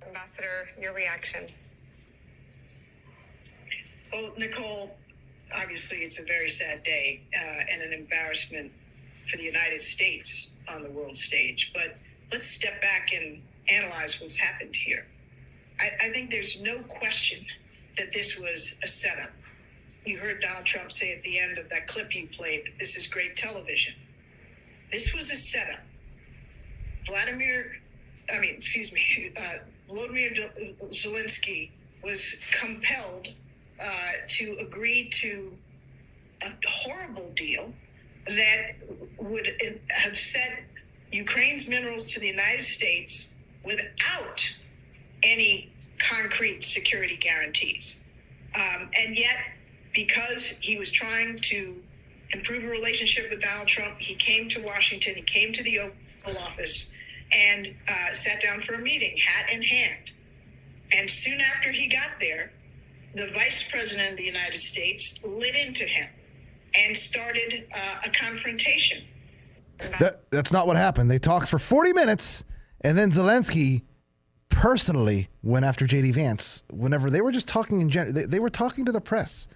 Ambassador, your reaction. Well, Nicole, obviously, it's a very sad day and an embarrassment for the United States on the world stage. But let's step back and analyze what's happened here. I think there's no question that this was a setup. You heard Donald Trump say at the end of that clip you played, this is great television. This was a setup. Volodymyr Zelensky was compelled to agree to a horrible deal that would have sent Ukraine's minerals to the United States without any concrete security guarantees. And yet, because he was trying to improve a relationship with Donald Trump, he came to Washington, he came to the Oval Office, and sat down for a meeting, hat in hand. And soon after he got there, the vice president of the United States lit into him and started a confrontation. That's not what happened. They talked for 40 minutes, and then Zelensky personally went after J.D. Vance. Whenever they were just talking in general, they were talking to the press.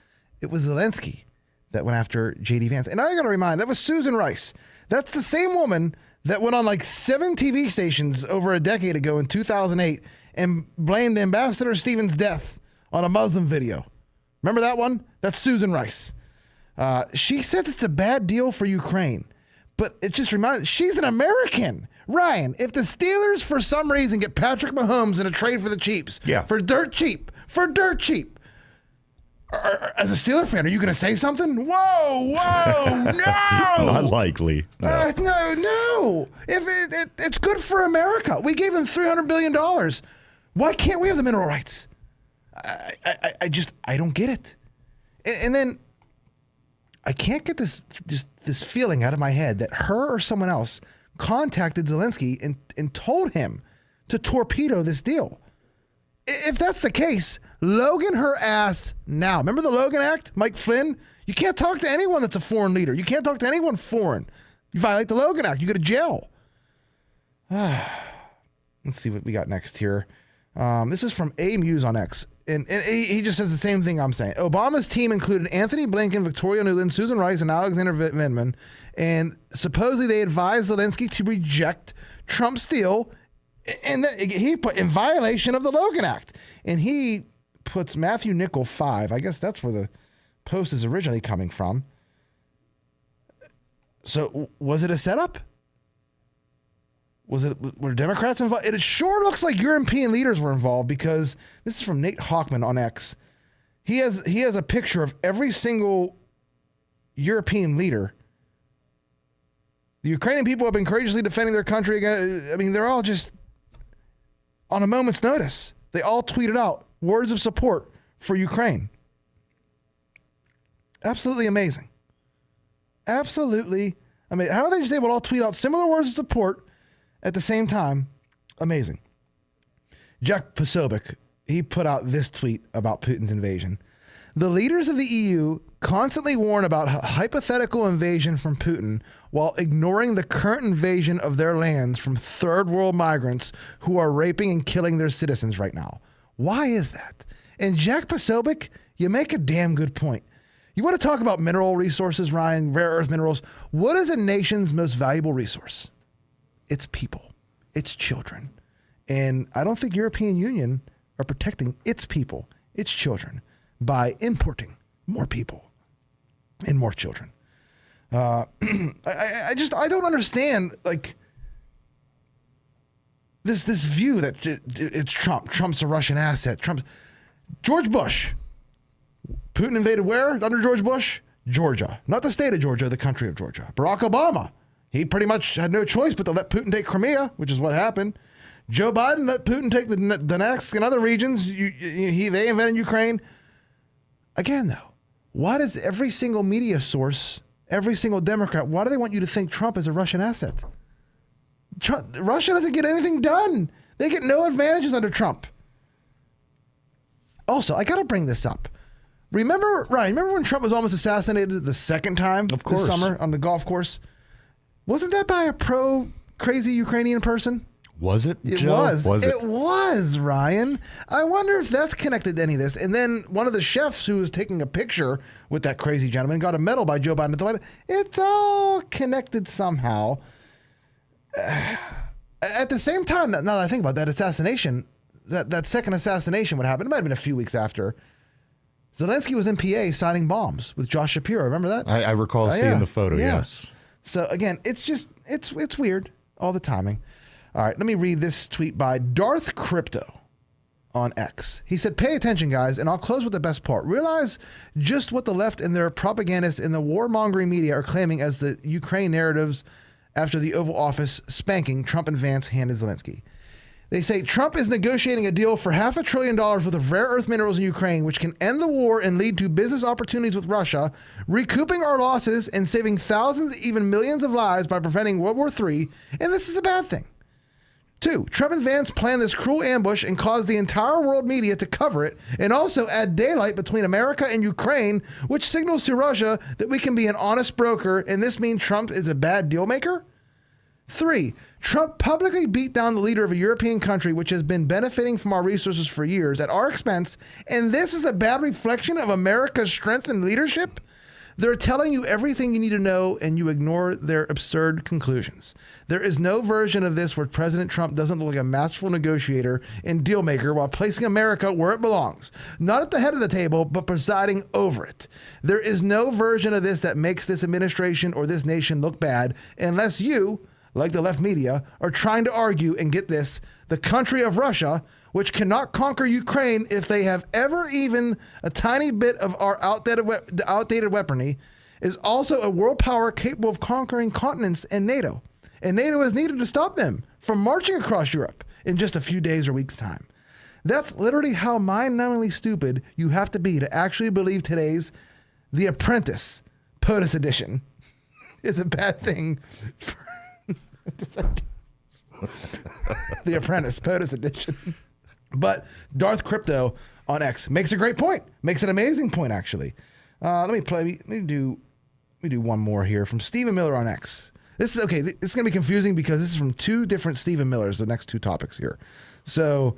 It was Zelensky that went after J.D. Vance. And I got to remind, that was Susan Rice. That's the same woman that went on like 7 TV stations over a decade ago in 2008 and blamed Ambassador Stevens' death on a Muslim video. Remember that one? That's Susan Rice. She says it's a bad deal for Ukraine, but it just reminds, she's an American. Ryan, if the Steelers for some reason get Patrick Mahomes in a trade for the Chiefs, for dirt cheap, as a Steeler fan, are you going to say something? Whoa, no! Not likely. No. No. If it's good for America. We gave them $300 billion. Why can't we have the mineral rights? I don't get it. And then I can't get this feeling out of my head that her or someone else contacted Zelensky and told him to torpedo this deal. If that's the case, Logan her ass now. Remember the Logan Act? Mike Flynn? You can't talk to anyone that's a foreign leader. You can't talk to anyone foreign. You violate the Logan Act, you go to jail. Let's see what we got next here. This is from A Muse on X. And he just says the same thing I'm saying. Obama's team included Anthony Blinken, Victoria Nuland, Susan Rice, and Alexander Vindman. And supposedly they advised Zelensky to reject Trump's deal. And he put in violation of the Logan Act. And he puts Matthew Nickel 5. I guess that's where the post is originally coming from. So was it a setup? Were Democrats involved? It sure looks like European leaders were involved, because this is from Nate Hochman on X. He has a picture of every single European leader. The Ukrainian people have been courageously defending their country against, I mean, they're all just on a moment's notice. They all tweeted out words of support for Ukraine. Absolutely amazing. Absolutely. I mean, how are they just able to all tweet out similar words of support at the same time? Amazing. Jack Posobiec, he put out this tweet about Putin's invasion. The leaders of the EU constantly warn about hypothetical invasion from Putin while ignoring the current invasion of their lands from third world migrants who are raping and killing their citizens right now. Why is that? And Jack Posobiec, you make a damn good point. You want to talk about mineral resources, Ryan, rare earth minerals. What is a nation's most valuable resource? It's people. It's children. And I don't think European Union are protecting its people, its children, by importing more people and more children. I don't understand, like, this view that it's Trump. Trump's a Russian asset. George Bush. Putin invaded where under George Bush? Georgia. Not the state of Georgia, the country of Georgia. Barack Obama. He pretty much had no choice but to let Putin take Crimea, which is what happened. Joe Biden let Putin take the Donetsk and other regions. They invaded Ukraine. Again, though, why does every single media source, every single Democrat, why do they want you to think Trump is a Russian asset? Russia doesn't get anything done. They get no advantages under Trump. Also, I got to bring this up. Remember when Trump was almost assassinated the second time this summer on the golf course? Wasn't that by a pro-crazy Ukrainian person? Was it, It Joe? was. Was it? It was, Ryan. I wonder if that's connected to any of this. And then one of the chefs who was taking a picture with that crazy gentleman got a medal by Joe Biden at the White House. It's all connected somehow. At the same time, now that I think about that assassination, that second assassination would happen. It might have been a few weeks after. Zelensky was in PA signing bombs with Josh Shapiro. Remember that? I recall seeing the photo, yes. So again, it's weird, all the timing. All right, let me read this tweet by Darth Crypto on X. He said, pay attention, guys, and I'll close with the best part. Realize just what the left and their propagandists in the warmongering media are claiming as the Ukraine narratives after the Oval Office spanking Trump and Vance handed Zelensky. They say Trump is negotiating a deal for $500 billion worth of rare earth minerals in Ukraine, which can end the war and lead to business opportunities with Russia, recouping our losses and saving thousands, even millions of lives by preventing World War III, and this is a bad thing. 2, Trump and Vance planned this cruel ambush and caused the entire world media to cover it and also add daylight between America and Ukraine, which signals to Russia that we can be an honest broker, and this means Trump is a bad deal maker. 3, Trump publicly beat down the leader of a European country which has been benefiting from our resources for years at our expense, and this is a bad reflection of America's strength and leadership? They're telling you everything you need to know, and you ignore their absurd conclusions. There is no version of this where President Trump doesn't look like a masterful negotiator and deal maker while placing America where it belongs. Not at the head of the table, but presiding over it. There is no version of this that makes this administration or this nation look bad unless you, like the left media, are trying to argue and get this, the country of Russia, which cannot conquer Ukraine if they have ever even a tiny bit of our outdated weaponry, is also a world power capable of conquering continents and NATO. And NATO is needed to stop them from marching across Europe in just a few days or weeks' time. That's literally how mind-numbingly stupid you have to be to actually believe today's The Apprentice POTUS edition is a bad thing for The Apprentice POTUS edition. But Darth Crypto on X makes a great point. Makes an amazing point, actually. Let me do one more here from Stephen Miller on X. This is okay. This is going to be confusing because this is from 2 different Stephen Millers, the next 2 topics here. So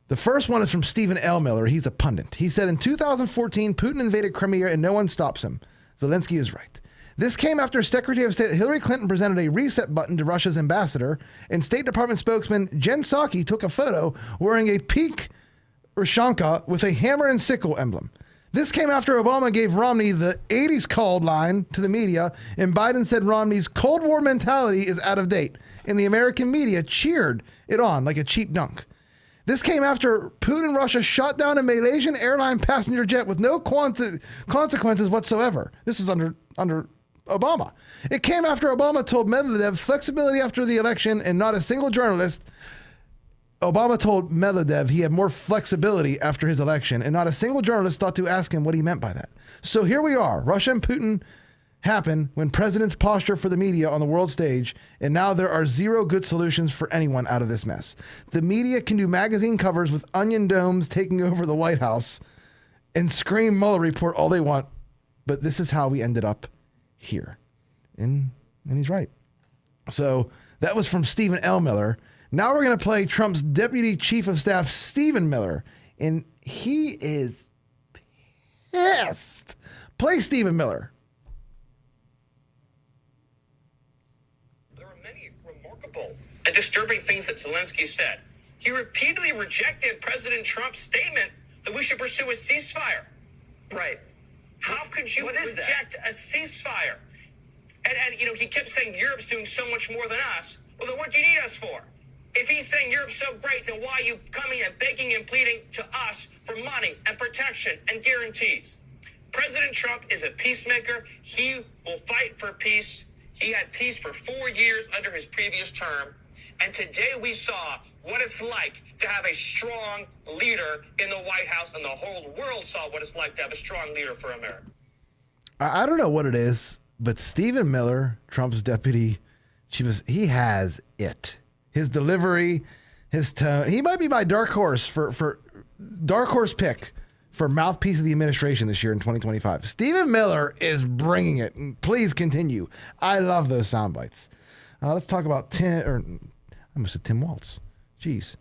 the first one is from Stephen L. Miller. He's a pundit. He said, in 2014, Putin invaded Crimea and no one stops him. Zelensky is right. This came after Secretary of State Hillary Clinton presented a reset button to Russia's ambassador, and State Department spokesman Jen Psaki took a photo wearing a pink Rashanka with a hammer and sickle emblem. This came after Obama gave Romney the 80s called line to the media, and Biden said Romney's Cold War mentality is out of date, and the American media cheered it on like a cheap dunk. This came after Putin and Russia shot down a Malaysian airline passenger jet with no consequences whatsoever. This is under Obama. It came after Obama told Medvedev flexibility after the election, and not a single journalist. Obama told Medvedev he had more flexibility after his election, and not a single journalist thought to ask him what he meant by that. So here we are. Russia and Putin happen when presidents posture for the media on the world stage, and now there are zero good solutions for anyone out of this mess. The media can do magazine covers with onion domes taking over the White House and scream Mueller report all they want, but this is how we ended up here. And he's right. So that was from Stephen L. Miller. Now we're going to play Trump's Deputy Chief of Staff, Stephen Miller, and he is pissed. Play Stephen Miller. And disturbing things that Zelensky said. He repeatedly rejected President Trump's statement that we should pursue a ceasefire. Right. How could you reject a ceasefire? And he kept saying Europe's doing so much more than us. Well, then what do you need us for? If he's saying Europe's so great, then why are you coming and begging and pleading to us for money and protection and guarantees? President Trump is a peacemaker. He will fight for peace. He had peace for 4 years under his previous term. And today we saw what it's like to have a strong leader in the White House, and the whole world saw what it's like to have a strong leader for America. I don't know what it is, but Stephen Miller, Trump's deputy, he has it. His delivery, his tone. He might be my dark horse for dark horse pick for mouthpiece of the administration this year in 2025. Stephen Miller is bringing it. Please continue. I love those sound bites. Let's talk about I almost said Tim Waltz. Jeez.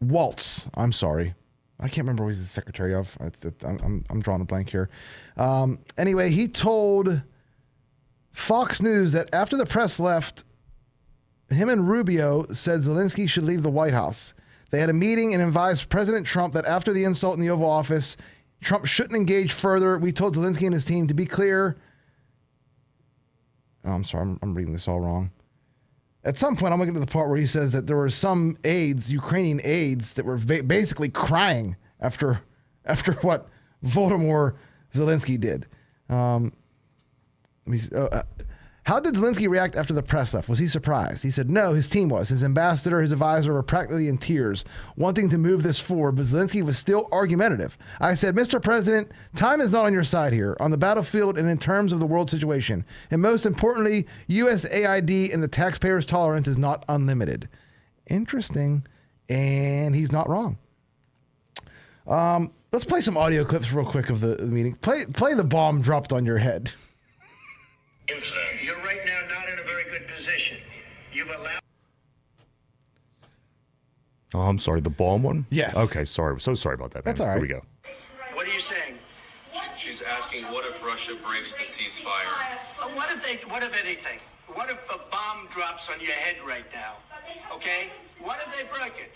Waltz. I'm sorry. I can't remember what he's the secretary of. I'm drawing a blank here. Anyway, he told Fox News that after the press left, him and Rubio said Zelensky should leave the White House. They had a meeting and advised President Trump that after the insult in the Oval Office, Trump shouldn't engage further. We told Zelensky and his team to be clear. Oh, I'm sorry, I'm reading this all wrong. At some point, I'm looking at the part where he says that there were some aides, Ukrainian aides, that were basically crying after what Volodymyr Zelensky did. How did Zelensky react after the press left? Was he surprised? He said no, his team was. His ambassador, his advisor were practically in tears, wanting to move this forward, but Zelensky was still argumentative. I said, Mr. President, time is not on your side here, on the battlefield and in terms of the world situation. And most importantly, USAID and the taxpayers' tolerance is not unlimited. Interesting. And he's not wrong. Let's play some audio clips real quick of the meeting. Play the bomb dropped on your head. Influence. You're right now not in a very good position. You've allowed. Oh, I'm sorry. The bomb one? Yes. Okay, sorry. So sorry about that, man. That's all right. Here we go. What are you saying? She's asking, what if Russia breaks the ceasefire? What if anything? What if a bomb drops on your head right now? Okay? What if they broke it?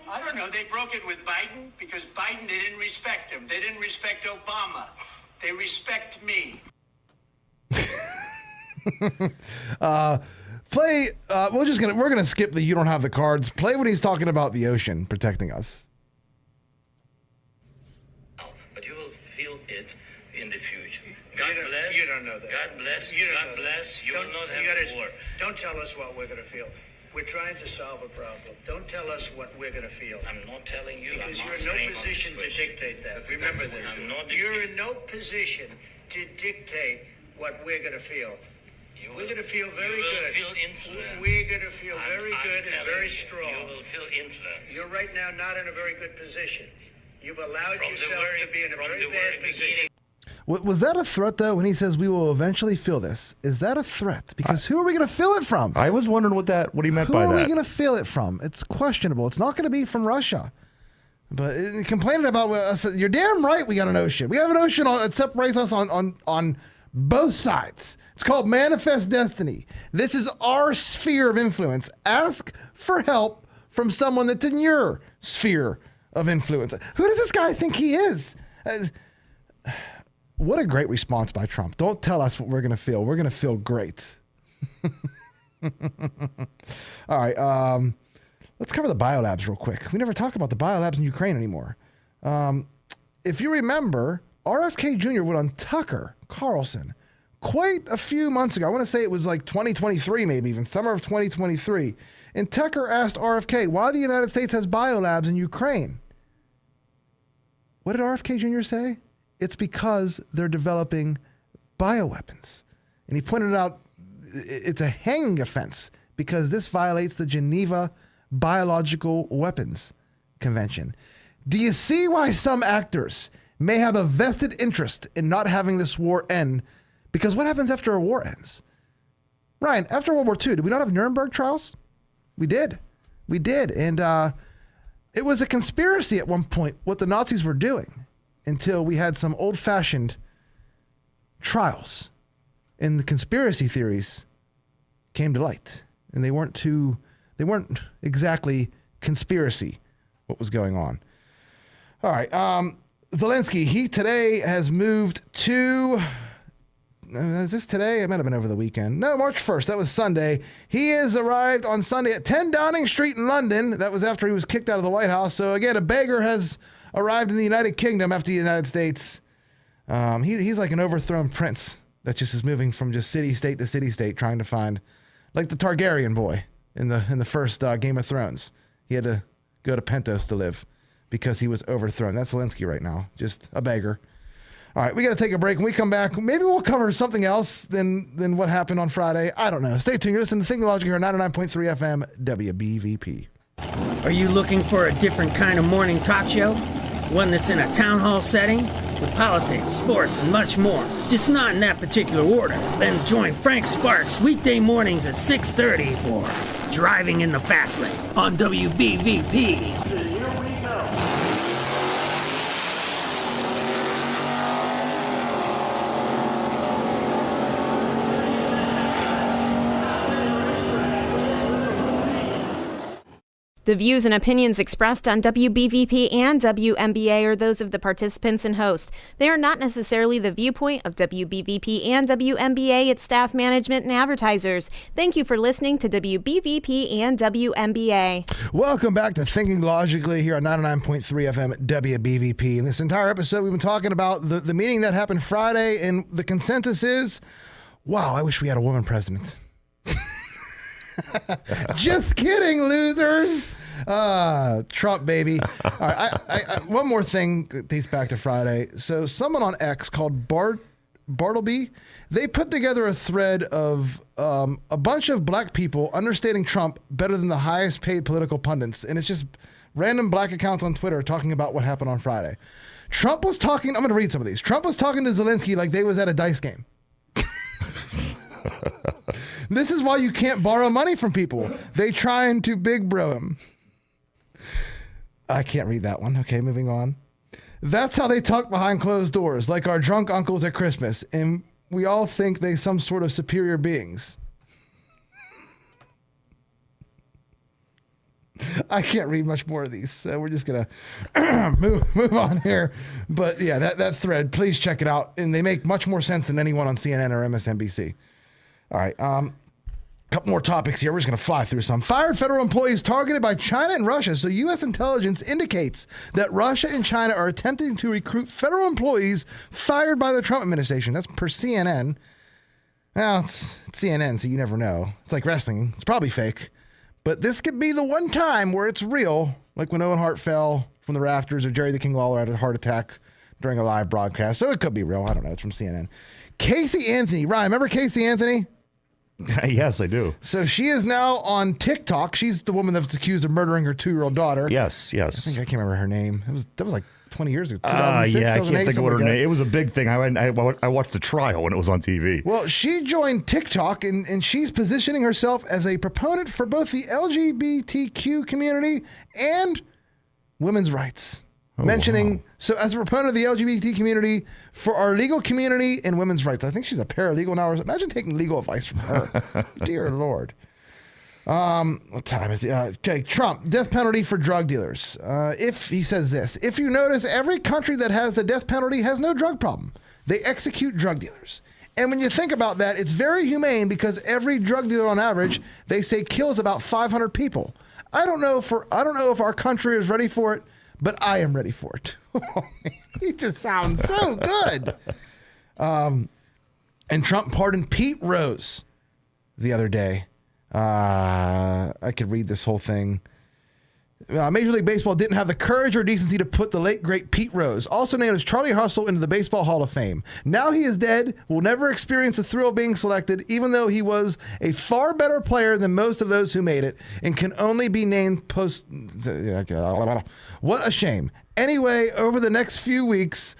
I don't know. They broke it with Biden because Biden, they didn't respect him. They didn't respect Obama. They respect me. We're gonna skip the you don't have the cards. Play when he's talking about the ocean protecting us. But you will feel it in the future. God bless. You don't know that. God bless. God bless. You will not have war. Don't tell us what we're going to feel. We're trying to solve a problem. Don't tell us what we're going to feel. I'm not telling you. Because I'm you're in no position to dictate that. Remember this. You're in no position to dictate what we're going to feel. We're going to feel very good. You will feel influence. We're going to feel very good and very strong. You will feel influence. You're right now not in a very good position. You've allowed yourself to be in a very bad position. Was that a threat, though, when he says we will eventually feel this? Is that a threat? Because who are we going to feel it from? I was wondering what he meant by that. Who are we going to feel it from? It's questionable. It's not going to be from Russia. But complaining about us, you're damn right we got an ocean. We have an ocean that separates us on both sides. It's called Manifest Destiny. This is our sphere of influence. Ask for help from someone that's in your sphere of influence. Who does this guy think he is? What a great response by Trump. Don't tell us what we're going to feel. We're going to feel great. All right. Let's cover the biolabs real quick. We never talk about the biolabs in Ukraine anymore. If you remember, RFK Jr. went on Tucker Carlson quite a few months ago. I want to say it was like 2023, maybe even summer of 2023. And Tucker asked RFK why the United States has biolabs in Ukraine. What did RFK Jr. say? It's because they're developing bioweapons. And he pointed out it's a hanging offense because this violates the Geneva Biological Weapons Convention. Do you see why some actors may have a vested interest in not having this war end? Because what happens after a war ends? Ryan, after World War II, did we not have Nuremberg trials? We did. We did. And it was a conspiracy at one point what the Nazis were doing until we had some old-fashioned trials. And the conspiracy theories came to light. And they weren't exactly conspiracy what was going on. All right. Zelensky, he today has moved to... is this today? It might have been over the weekend. No, March 1st. That was Sunday. He has arrived on Sunday at 10 Downing Street in London. That was after he was kicked out of the White House. So again, a beggar has arrived in the United Kingdom after the United States. He's like an overthrown prince that just is moving from just city-state to city-state trying to find, like the Targaryen boy in the first Game of Thrones. He had to go to Pentos to live because he was overthrown. That's Zelensky right now. Just a beggar. All right, we got to take a break. When we come back, maybe we'll cover something else than what happened on Friday. I don't know. Stay tuned. You're listening to Think Logic here on 99.3 FM WBVP. Are you looking for a different kind of morning talk show? One that's in a town hall setting with politics, sports, and much more. Just not in that particular order. Then join Frank Sparks weekday mornings at 6:30 for Driving in the Fast Lane on WBVP. The views and opinions expressed on WBVP and WMBA are those of the participants and host. They are not necessarily the viewpoint of WBVP and WMBA, its staff, management, and advertisers. Thank you for listening to WBVP and WMBA. Welcome back to Thinking Logically here on 99.3 FM WBVP. In this entire episode, we've been talking about the meeting that happened Friday, and the consensus is, wow, I wish we had a woman president. Just kidding, losers. Trump, baby. All right, I one more thing that dates back to Friday. So someone on X called Bartleby, they put together a thread of a bunch of black people understanding Trump better than the highest paid political pundits. And it's just random black accounts on Twitter talking about what happened on Friday. Trump was talking, I'm going to read some of these. Trump was talking to Zelensky like they was at a dice game. This is why you can't borrow money from people. They trying to big bro him. I can't read that one. Okay, moving on. That's how they talk behind closed doors, like our drunk uncles at Christmas, and we all think they some sort of superior beings. I can't read much more of these, so we're just gonna move on here. But yeah, that thread, please check it out, and they make much more sense than anyone on CNN or MSNBC. All right, couple more topics here. We're just going to fly through some. Fired federal employees targeted by China and Russia. So U.S. intelligence indicates that Russia and China are attempting to recruit federal employees fired by the Trump administration. That's per CNN. Well, it's CNN, so you never know. It's like wrestling. It's probably fake. But this could be the one time where it's real, like when Owen Hart fell from the rafters or Jerry the King Lawler had a heart attack during a live broadcast. So it could be real. I don't know. It's from CNN. Casey Anthony. Ryan, remember Casey Anthony? Yes, I do. So she is now on TikTok. She's the woman that's accused of murdering her 2-year-old daughter. Yes. I think I can't remember her name. That was like 20 years ago. Yeah, I can't think of what her name. It was a big thing. I watched the trial when it was on TV. Well, she joined TikTok and she's positioning herself as a proponent for both the LGBTQ community and women's rights. Mentioning, so as a proponent of the LGBT community, for our legal community and women's rights. I think she's a paralegal now. Imagine taking legal advice from her. Dear Lord. What time is it? Okay, Trump, death penalty for drug dealers. If he says this, if you notice, every country that has the death penalty has no drug problem. They execute drug dealers. And when you think about that, it's very humane because every drug dealer on average, they say kills about 500 people. I don't know if our country is ready for it, but I am ready for it. He just sounds so good. And Trump pardoned Pete Rose the other day. I could read this whole thing. Major League Baseball didn't have the courage or decency to put the late, great Pete Rose, also known as Charlie Hustle, into the Baseball Hall of Fame. Now he is dead, will never experience the thrill of being selected, even though he was a far better player than most of those who made it, and can only be named post... What a shame. Anyway, over the next few weeks,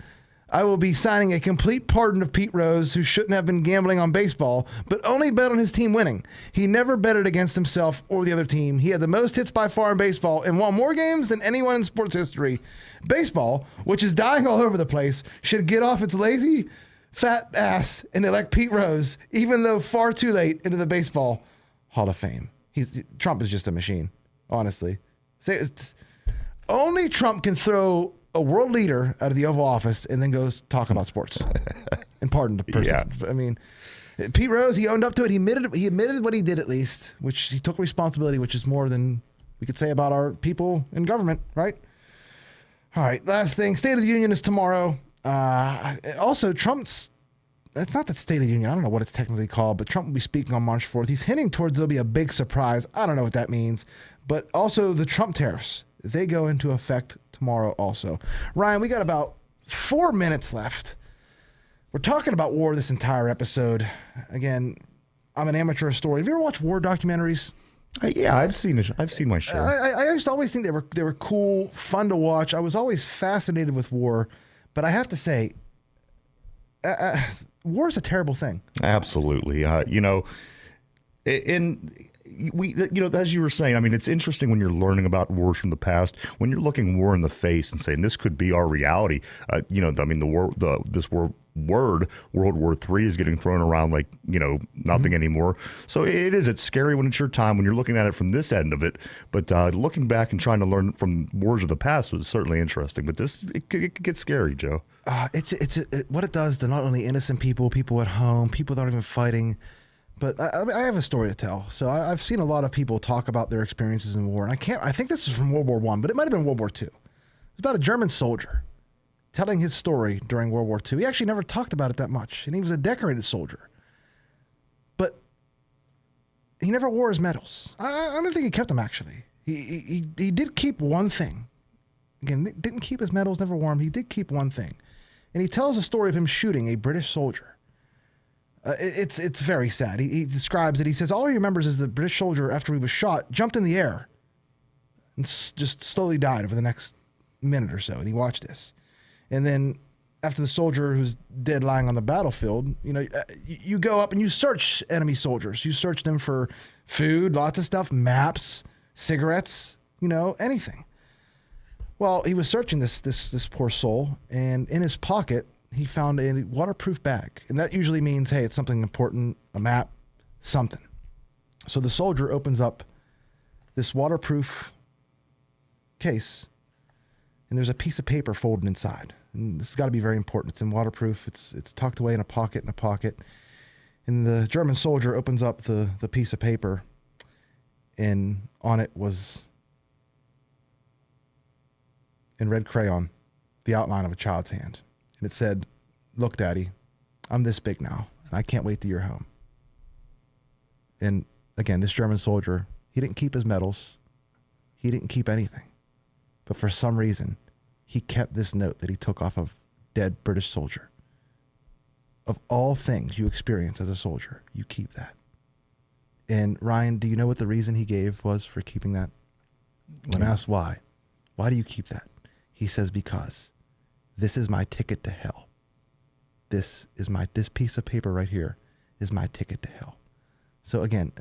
I will be signing a complete pardon of Pete Rose, who shouldn't have been gambling on baseball, but only bet on his team winning. He never betted against himself or the other team. He had the most hits by far in baseball and won more games than anyone in sports history. Baseball, which is dying all over the place, should get off its lazy, fat ass and elect Pete Rose, even though far too late, into the Baseball Hall of Fame. Trump is just a machine, honestly. Only Trump can throw a world leader out of the Oval Office and then goes talk about sports and pardon the person. Yeah. I mean, Pete Rose, he owned up to it. He admitted what he did, at least, which he took responsibility, which is more than we could say about our people in government, right? All right, last thing. State of the Union is tomorrow. Also, Trump's, it's not the State of the Union. I don't know what it's technically called, but Trump will be speaking on March 4th. He's hinting towards there'll be a big surprise. I don't know what that means. But also the Trump tariffs, they go into effect tomorrow also. Ryan, we got about 4 minutes left. We're talking about war this entire episode. Again, I'm an amateur historian. Have you ever watched war documentaries? Yeah, I've seen my share. I used to always think they were cool, fun to watch. I was always fascinated with war, but I have to say, war is a terrible thing. Absolutely. As you were saying, I mean, it's interesting when you're learning about wars from the past, when you're looking war in the face and saying this could be our reality. This word World War III is getting thrown around like, nothing anymore. So it's scary when it's your time, when you're looking at it from this end of it. But looking back and trying to learn from wars of the past was certainly interesting. But it could get scary, Joe. It's what it does to not only innocent people at home, people that aren't even fighting. But I have a story to tell. So I've seen a lot of people talk about their experiences in war, and I think this is from World War I, but it might have been World War II. It's about a German soldier telling his story during World War II. He actually never talked about it that much, and he was a decorated soldier. But he never wore his medals. I don't think he kept them, actually. He did keep one thing. Again, didn't keep his medals, never wore them. He did keep one thing. And he tells a story of him shooting a British soldier. It's very sad. He describes it. He says all he remembers is the British soldier, after he was shot, jumped in the air and just slowly died over the next minute or so. And he watched this. And then after the soldier who's dead lying on the battlefield, you go up and you search enemy soldiers. You search them for food, lots of stuff, maps, cigarettes, anything. Well, he was searching this poor soul, and in his pocket, he found a waterproof bag. And that usually means, hey, it's something important, a map, something. So the soldier opens up this waterproof case, and there's a piece of paper folded inside. And this has got to be very important. It's in waterproof. It's tucked away in a pocket. And the German soldier opens up the piece of paper, and on it was, in red crayon, the outline of a child's hand. And it said, "Look, Daddy, I'm this big now, and I can't wait till you're home." And again, this German soldier, he didn't keep his medals. He didn't keep anything. But for some reason, he kept this note that he took off of dead British soldier. Of all things you experience as a soldier, you keep that. And Ryan, do you know what the reason he gave was for keeping that? When asked why do you keep that? He says, because this is my ticket to hell. This piece of paper right here is my ticket to hell. So again,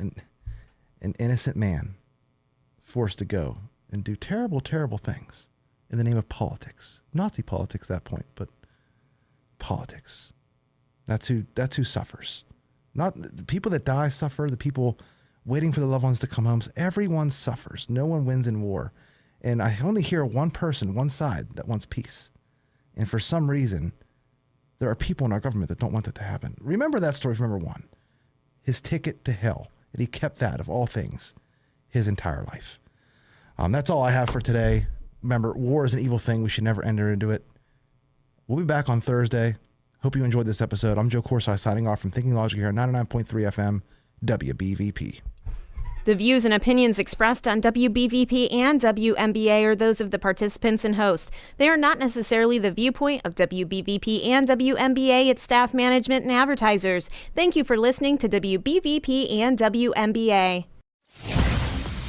an innocent man forced to go and do terrible, terrible things in the name of politics. Nazi politics at that point, but politics. That's who suffers. Not the people that die suffer, the people waiting for the loved ones to come home. Everyone suffers. No one wins in war. And I only hear one person, one side, that wants peace. And for some reason, there are people in our government that don't want that to happen. Remember that story from number one. His ticket to hell. And he kept that, of all things, his entire life. That's all I have for today. Remember, war is an evil thing. We should never enter into it. We'll be back on Thursday. Hope you enjoyed this episode. I'm Joe Corsi signing off from Thinking Logic here on 99.3 FM, WBVP. The views and opinions expressed on WBVP and WMBA are those of the participants and host. They are not necessarily the viewpoint of WBVP and WMBA, its staff, management, and advertisers. Thank you for listening to WBVP and WMBA.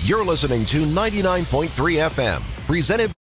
You're listening to 99.3 FM, presented